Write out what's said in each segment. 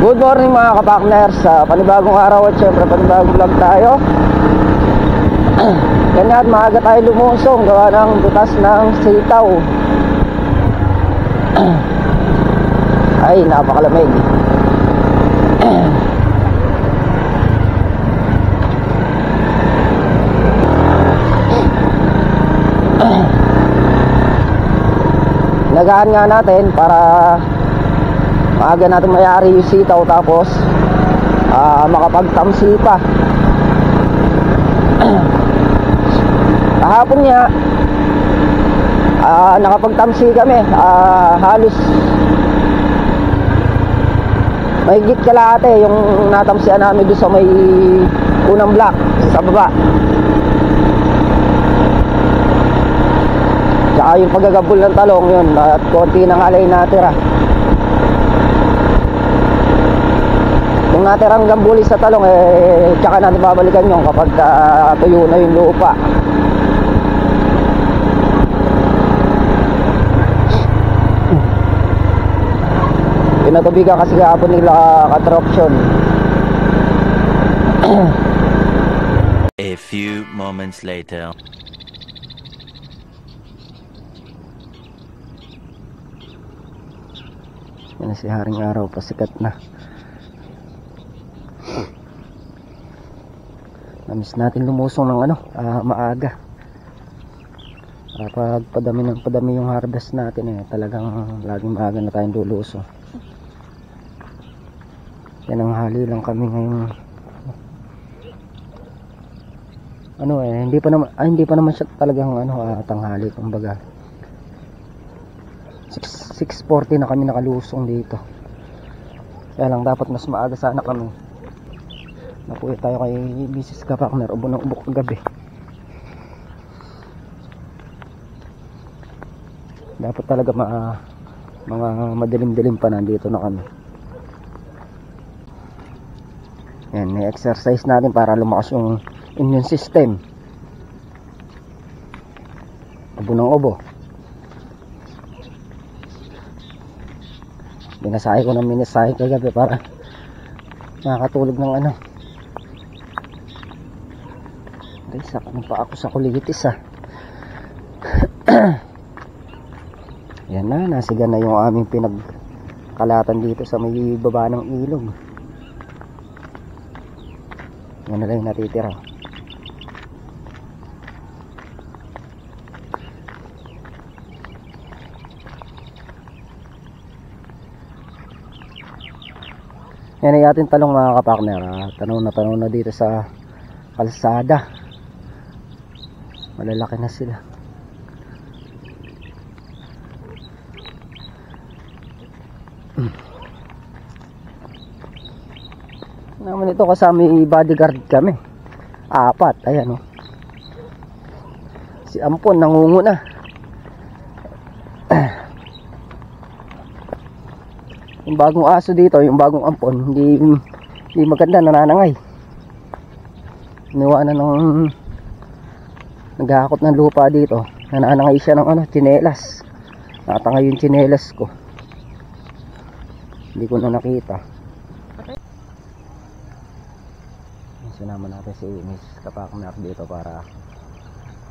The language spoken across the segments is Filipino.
Good morning mga kapakners, panibagong araw at syempre panibagong vlog tayo. Ganyan, maaga tayo lumusong gawa ng butas ng sitaw. Ay, napakalamig. Nagaan nga natin para maaga natin mayari yung sitaw, tapos makapagtamsi pa. Kahapon nga nakapagtamsi kami, halos mahigit kalahati yung natamsian namin doon sa may unang block sa baba. Tsaka yung paggagabol ng talong yun, at konti nang alay natira. Yung natirang gambuli sa talong, tsaka natin babalikan yun kapag tuyo na yung lupa. Pinatubigan kasi kahapon nila katropsyon. A few moments later. Yan si Haring Araw, pasikat na. Namiss natin lumusong ng maaga. Kapag padami yung harvest natin, talagang laging maaga na tayong lulusong. Yan ang hali lang kami ngayon. Hindi pa naman siya talagang tanghali, kumbaga 6:40 na kami nakalusong dito. Kaya lang dapat mas maaga sana kami. Napuwi tayo kay Mrs. Kapakner, ubo ng ubo kagabi. Dapat talaga mga madilim-dilim pa nandito na kami. Yan, i-exercise natin para lumakas yung immune system. Ubo ng ubo. Binasahe ko ng minisahe kagabi para nakakatulog ng Ay, saka pa ako sa kuligitis Yan na, nasiga na yung aming pinagkalatan dito sa may baba ng ilog. Yan na lang yung natitira. Yan ay ating talong mga kapakner. Tanaw na dito sa kalsada. Malalaki na sila. Naman ito kasama bodyguard kami. 4, ayan Si Ampon nangunguna. Yung bagong aso dito, yung bagong Ampon, hindi maganda, nananangay. Iniwanan ng naghahakot ng lupa dito. Nananangay siya ng tsinelas. Nakatangay yung tsinelas ko. Hindi ko na nakita. Sinama natin si Miss Kapakner dito para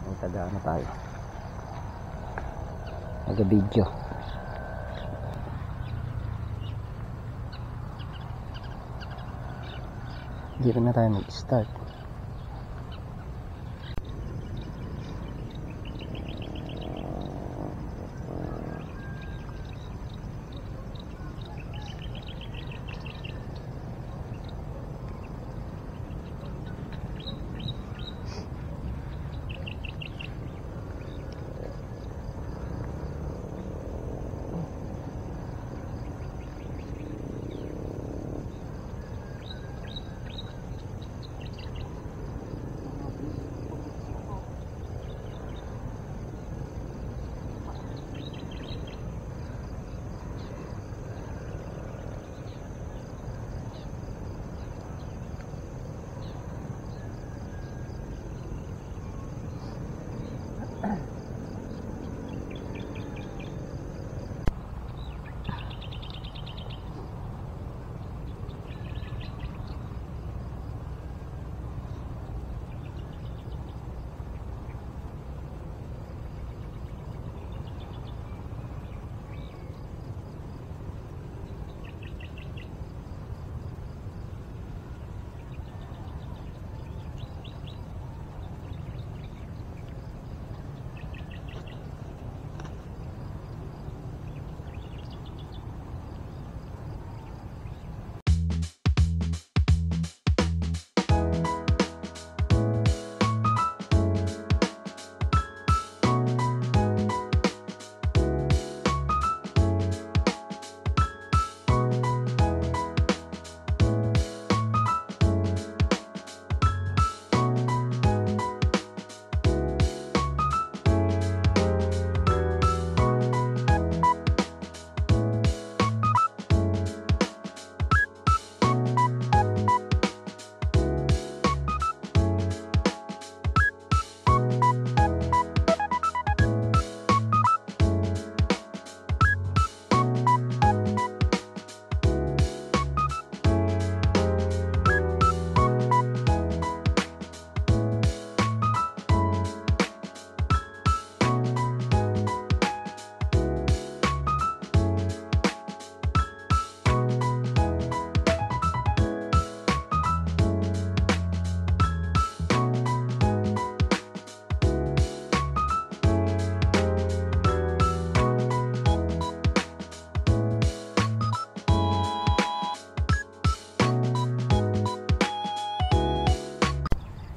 may taga tayo. Nag-video. Dito na tayo mag-start.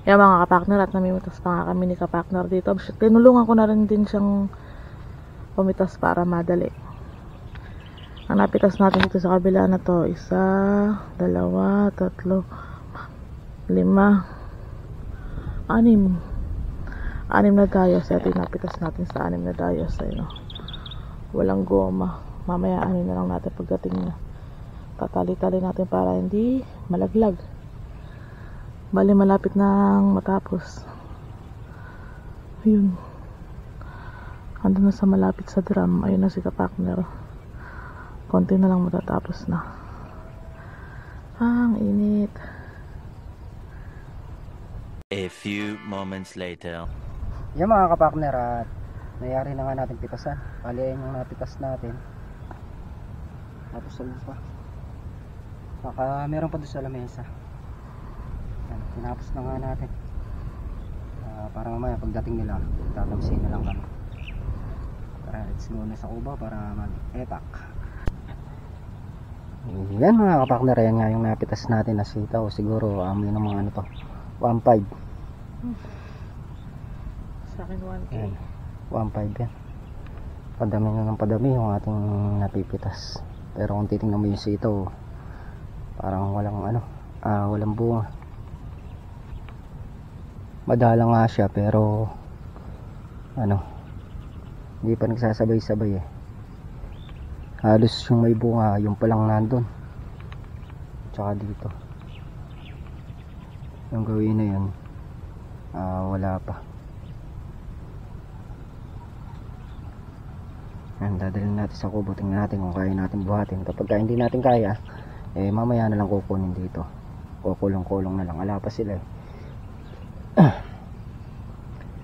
Yan mga kapakner, at namimitas pa nga kami ni kapakner dito. Tinulungan ko na rin din siyang pumitas para madali. Ang napitas natin dito sa kabila na to, 1, 2, 3, 4, 5, 6, 6 na dayos. Ito yung napitas natin sa 6 na dayos. Ayun, walang goma. Mamaya na lang natin pagdating na. Tatali-tali natin para hindi malaglag. Bali malapit nang matapos. Ayun. Ando na sa malapit sa drum. Ayun na si kapakner. Konti na lang matatapos na. Ang init. A few moments later. Yan mga kapakner, at nayari na nga natin pitasan. Bali yung napitas natin. Tapos sa lupa. Saka meron pa doon sa lamesa. Yan, tinapos na nga natin. Para mamaya pagdating nila, tatamsin na lang kami. Para let's go na sa kuba para mag-epak. Yan mga kapakner, yan nga yung napitas natin na sitaw. Siguro amoy ng mga ano to, 1.5. Sa akin 1K. Yan, 1.5 yan. Padami na ng padami yung ating napipitas. Pero kung titingnan mo yung sitaw, parang walang ano, walang bunga. Madala nga siya pero ano, hindi pa nagsasabay-sabay eh. Halos yung may bunga, yung palang nandun. Tsaka dito. Yung gawin na yun, wala pa. Yan, dadalhin natin sa kubo. Tingnan natin kung kaya natin buhatin. Kapag hindi natin kaya, eh mamaya na lang kukunin dito. Kukulong-kulong na lang. Ala pa sila eh.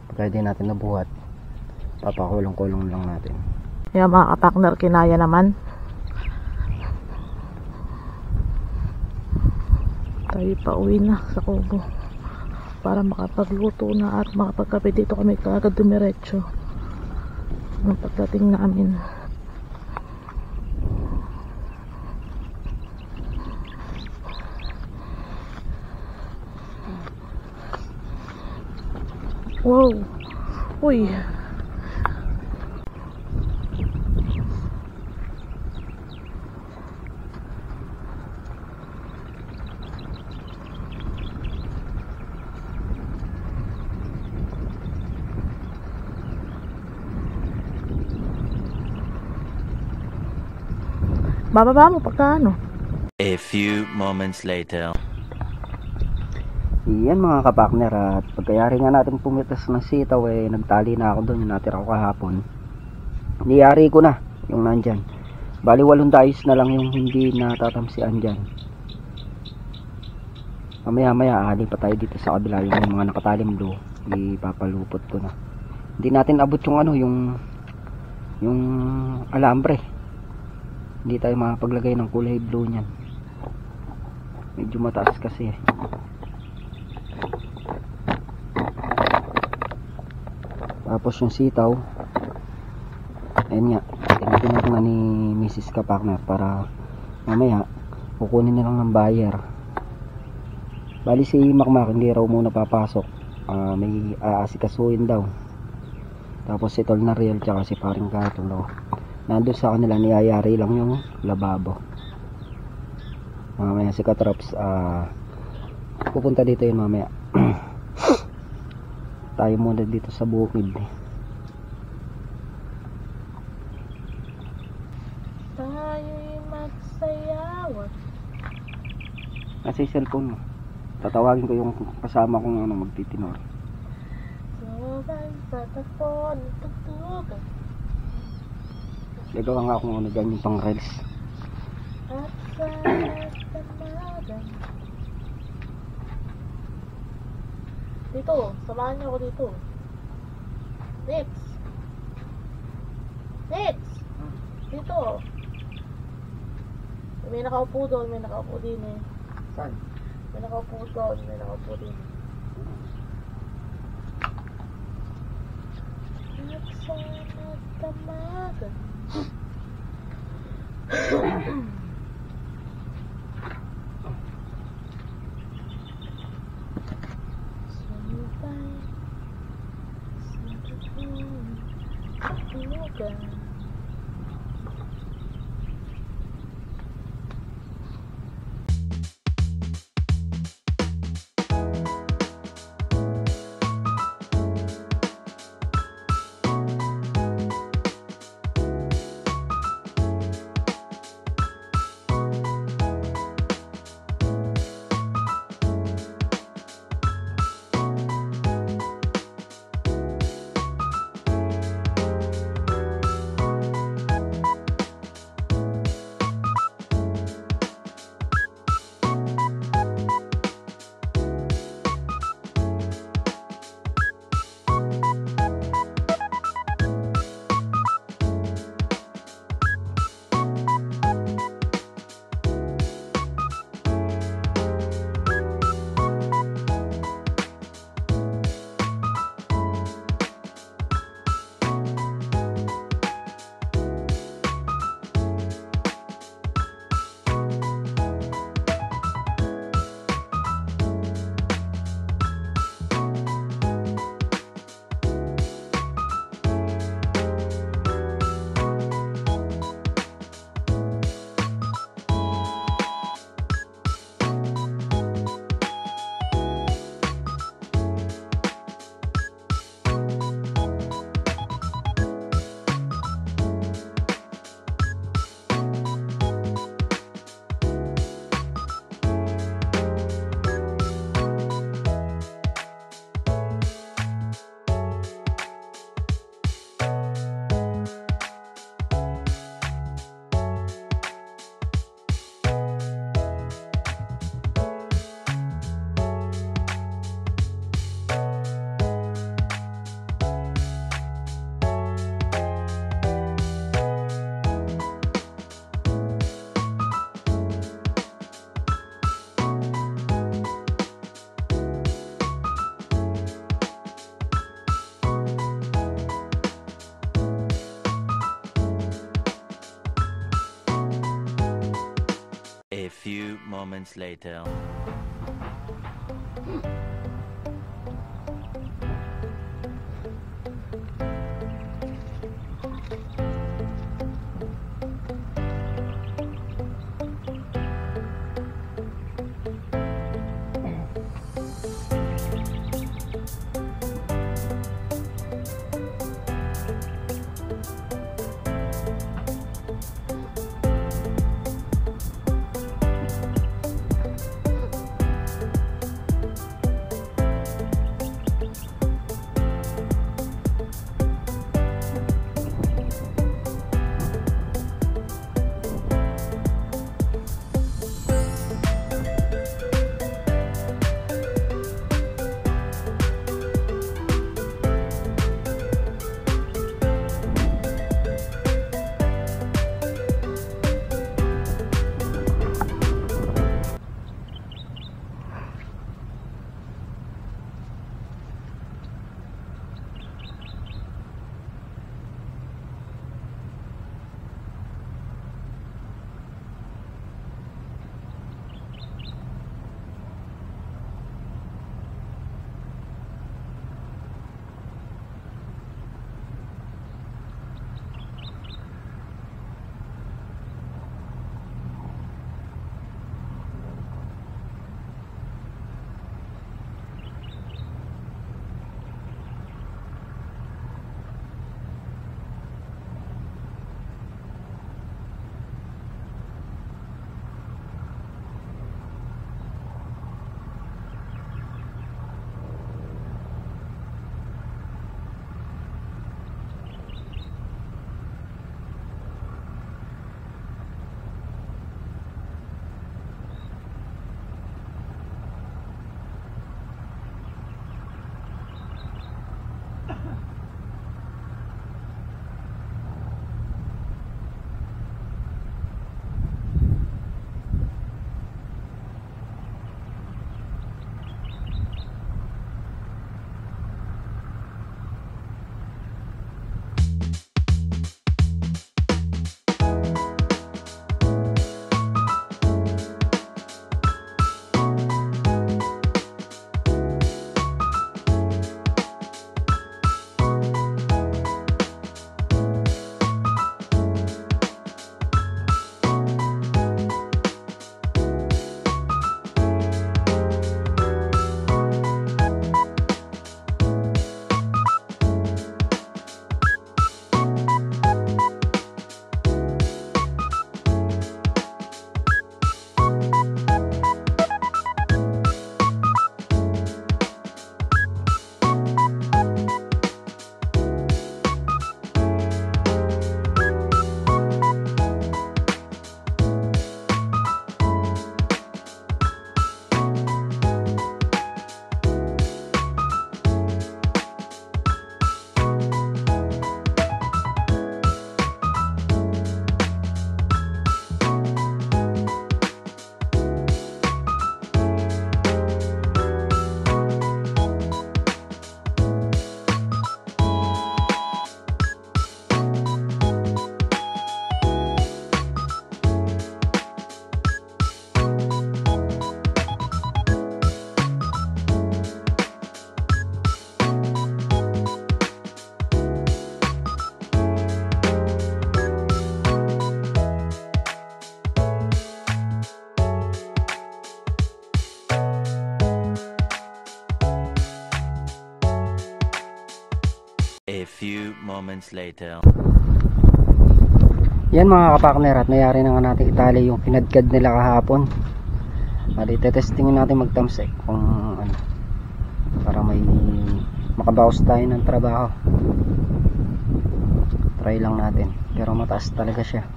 Pagka hindi natin nabuhat, papakulong-kulong lang natin. Yan mga kapakner, kinaya naman. Tayo pa uwi na sa kubo para makapagluto na at makapagkape. Dito kami kaagad dumiretso ng pagdating namin. Wow! Uy! Bababa mo pagka ano. A few moments later. Yan mga kapakner, at pagkayari nga natin pumitas ng sitaw eh, nagtali na ako doon yung natira ko kahapon. Niyari ko na yung nandyan. Bali 8 dayos na lang yung hindi natatamsian dyan. Mamaya ahali pa tayo dito sa kabila. Yung mga nakatalim do, ipapalupot ko na. Hindi natin abot yung ano, yung alambre. Hindi tayo makapaglagay ng kulay blue nyan. Medyo mataas kasi eh. Tapos yung sitaw, ayun nga, tinatinag na ni Mrs. Kapakner para mamaya kukunin na lang ng buyer. Bali si Makmak hindi raw muna papasok, may aasikasuhin daw. Tapos si Tol na Real tsaka si Paring Katong daw nandun sa kanila, niyayari lang yung lababo. Mamaya si Katrops pupunta dito yun mamaya. Tayo muna dito sa bukid. Tayo'y magsayawan. Nasa cellphone mo. Tatawagin ko yung kasama kong ano, magtitinor. Sabay sa takbo ng tugtugan. Ligaw nga kung ano dyan yung pang reels. At sa tamagan. Dito, samahan niyo ako dito. Nips! Nips! Dito. May nakaupo doon, may nakaupo din eh. Saan? May nakaupo doon, may nakaupo din. At sa tamagan. A few moments later. A few moments later. Yan mga kapakner, at nayari na nga natin itali yung pinadkad nila kahapon. At itetestingin natin magtamsek kung ano, para may makabawas tayo ng trabaho. Try lang natin, pero mataas talaga siya.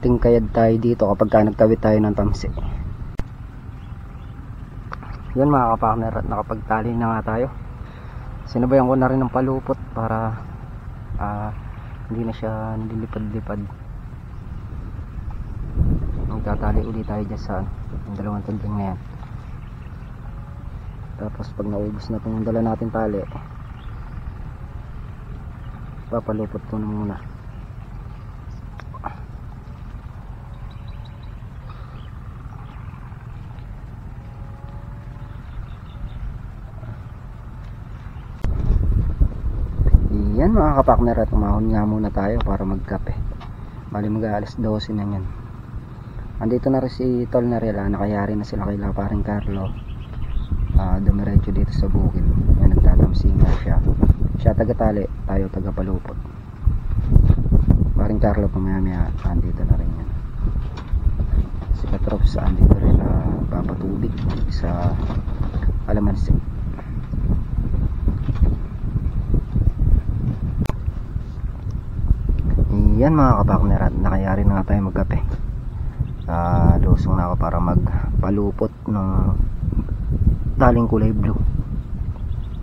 Tingkayad tayo dito kapag ka nagkawit tayo ng tamsek. Yan mga kapakner, at nakapagtali na nga tayo. Sinabayan ko na rin ng palupot para hindi na siya nililipad-lipad. Magtatali ulit tayo dyan sa yung dalawang tanding na yan. Tapos pag naubos na itong dala natin tali, papalupot ko na muna. Yan mga kapakner, at umahon nga muna tayo para magkape. Bali mag-aalas 12 na yan. Andito na rin si Tol Nariel, nakayari na sila kay Paring Carlo. Dumiretso dito sa bukid. May nagtatamsinga siya. Siya taga-tali, tayo taga-palupot. Paring Carlo pamaya-maya andito na rin yan. Si Patrops andito rin na papatubig sa Alamansi. Yan mga kapakner, at nakayari na nga tayo magkape. Lusong na ako para magpalupot ng taling kulay blue.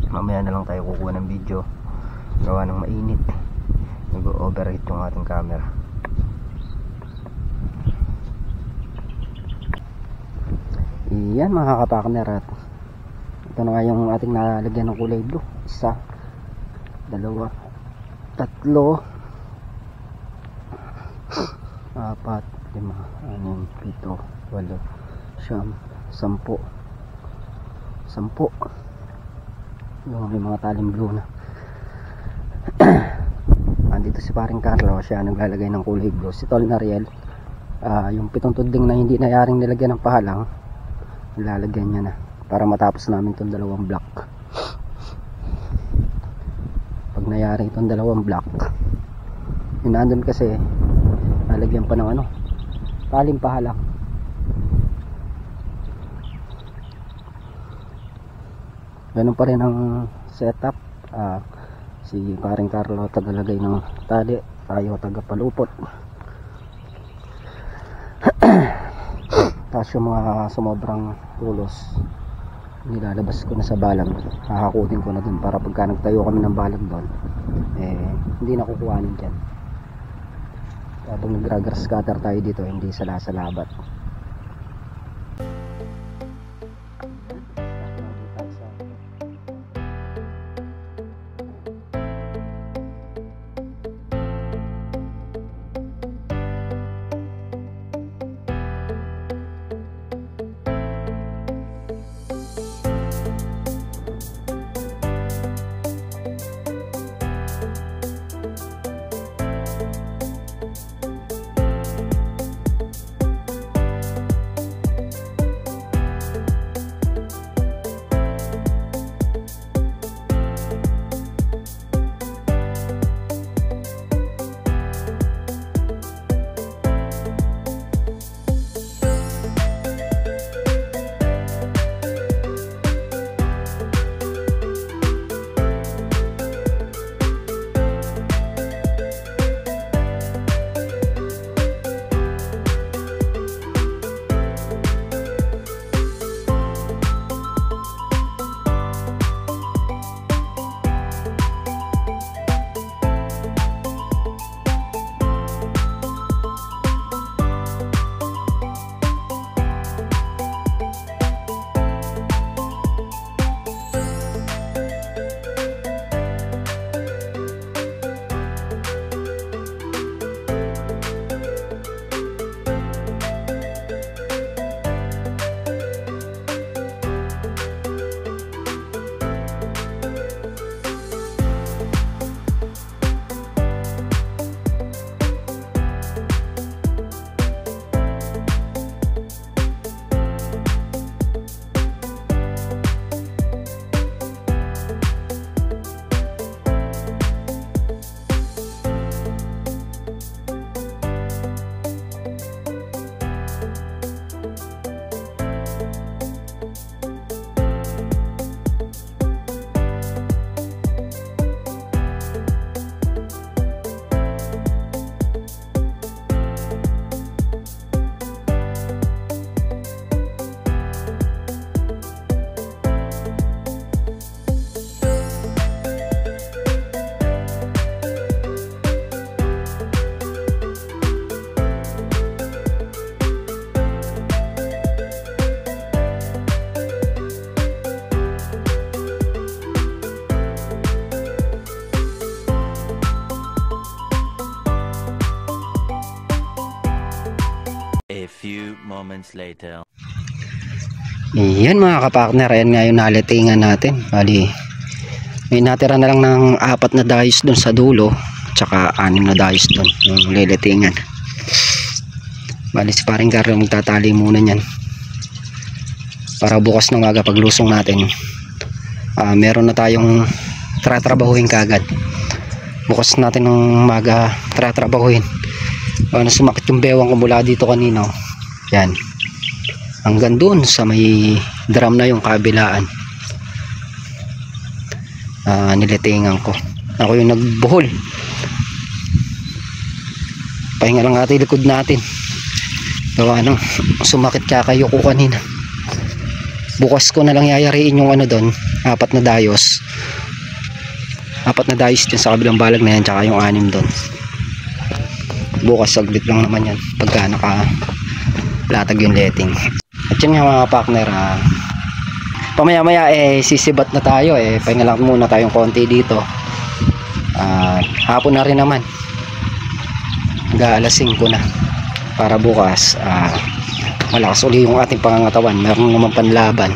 Mamaya na lang tayo kukuha ng video, gawa ng mainit, nag-overheat yung ating camera. Yan mga kapakner, at ito na nga yung ating nalagyan ng kulay blue. 1, 2, 3, 4, 5, 6, 7, 8, 9, 10 yung may mga taling blue na. Andito si Paring Carlo, siya naglalagay ng kulay blue. Si Tol Nariel, yung 7 tuding na hindi nayaring nilagyan ng pahalang, lalagyan niya na para matapos namin itong 2 block. Pag nayari itong 2 block, yun nandun kasi lalagyan pa ng taling pahalang. Ganun pa rin ang setup. Si Paring Carlo tagalagay ng tali, tayo tagapalupot. Tapos yung mga sumobrang tulos nilalabas ko na sa balag, hahakutin ko na dun para pagka nagtayo kami ng balag doon, hindi na kukuhanin dyan. Kapag nag-ragger scatter tayo dito, hindi salabat. few moments later. Yan mga kapakner, ayan nga yung nalitingan natin. Bali, May natira na lang ng 4 na dayos dun sa dulo, tsaka 6 na dayos dun yung lilitingan. Bali si paring Carlo magtatali muna niyan para bukas ng umaga paglusong natin, meron na tayong tratrabahuhin kagad. Bukas natin ng umaga tratrabahuhin. Sumakit yung bewang ko mula dito kanina, yan hanggang dun sa may drum na yung kabilaan. Nilitingan ko, ako yung nagbuhol. Pahinga lang natin likod natin, gawa ng sumakit kakayo ko kanina. Bukas ko na lang yayariin yung doon, 4 na dayos. 4 na dayos dyan sa kabilang balag na yan, tsaka yung 6 doon. Bukas saglit lang naman yan pagka nakalatag yung letting. At yun nga mga partner, pamaya maya sisibat na tayo, pahinga lang muna tayong konti dito. Hapon na rin naman, alas 5 na, para bukas malakas uli yung ating pangangatawan, meron naman panlaban.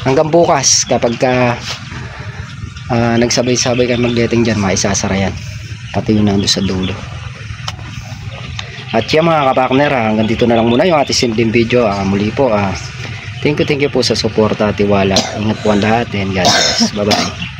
Hanggang bukas kapag nagsabay-sabay kayo mag-letting dyan, maisasara yan, pati yung nando sa dulo. At yan mga kapartner, hanggang dito na lang muna yung ating simpleng video. Muli po, thank you po sa suporta at tiwala. Ingat po ang lahat and God bless. Bye bye.